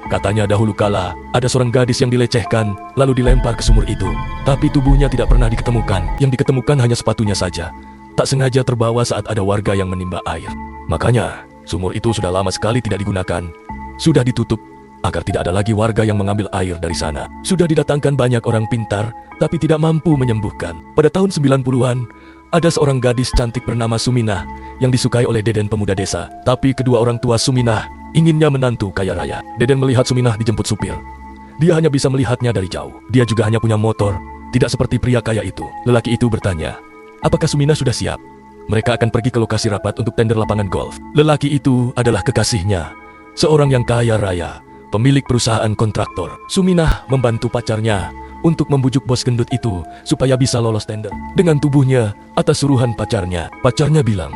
Katanya dahulu kala, ada seorang gadis yang dilecehkan, lalu dilempar ke sumur itu. Tapi tubuhnya tidak pernah diketemukan, yang diketemukan hanya sepatunya saja. Tak sengaja terbawa saat ada warga yang menimba air. Makanya, sumur itu sudah lama sekali tidak digunakan. Sudah ditutup, agar tidak ada lagi warga yang mengambil air dari sana. Sudah didatangkan banyak orang pintar, tapi tidak mampu menyembuhkan. Pada tahun 90-an, ada seorang gadis cantik bernama Suminah yang disukai oleh Deden pemuda desa. Tapi kedua orang tua Suminah inginnya menantu kaya raya. Deden melihat Suminah dijemput supir. Dia hanya bisa melihatnya dari jauh. Dia juga hanya punya motor, tidak seperti pria kaya itu. Lelaki itu bertanya, apakah Suminah sudah siap? Mereka akan pergi ke lokasi rapat untuk tender lapangan golf. Lelaki itu adalah kekasihnya, seorang yang kaya raya, pemilik perusahaan kontraktor. Suminah membantu pacarnya untuk membujuk bos gendut itu supaya bisa lolos tender. Dengan tubuhnya atas suruhan pacarnya. Pacarnya bilang,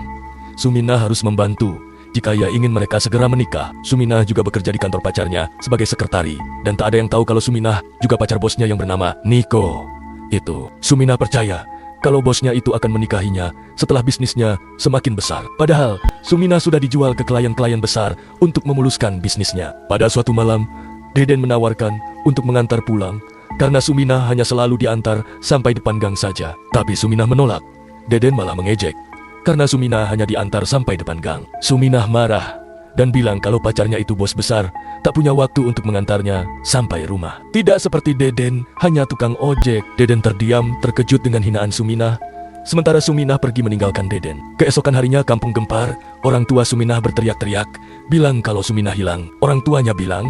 Suminah harus membantu jika ia ingin mereka segera menikah. Suminah juga bekerja di kantor pacarnya sebagai sekretari. Dan tak ada yang tahu kalau Suminah juga pacar bosnya yang bernama Niko. Itu, Suminah percaya kalau bosnya itu akan menikahinya setelah bisnisnya semakin besar. Padahal, Suminah sudah dijual ke klien-klien besar untuk memuluskan bisnisnya. Pada suatu malam, Deden menawarkan untuk mengantar pulang, karena Suminah hanya selalu diantar sampai depan gang saja. Tapi Suminah menolak. Deden malah mengejek, karena Suminah hanya diantar sampai depan gang. Suminah marah dan bilang kalau pacarnya itu bos besar, tak punya waktu untuk mengantarnya sampai rumah. Tidak seperti Deden, hanya tukang ojek. Deden terdiam, terkejut dengan hinaan Suminah. Sementara Suminah pergi meninggalkan Deden. Keesokan harinya kampung gempar. Orang tua Suminah berteriak-teriak, bilang kalau Suminah hilang. Orang tuanya bilang,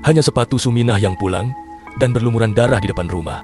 hanya sepatu Suminah yang pulang dan berlumuran darah di depan rumah.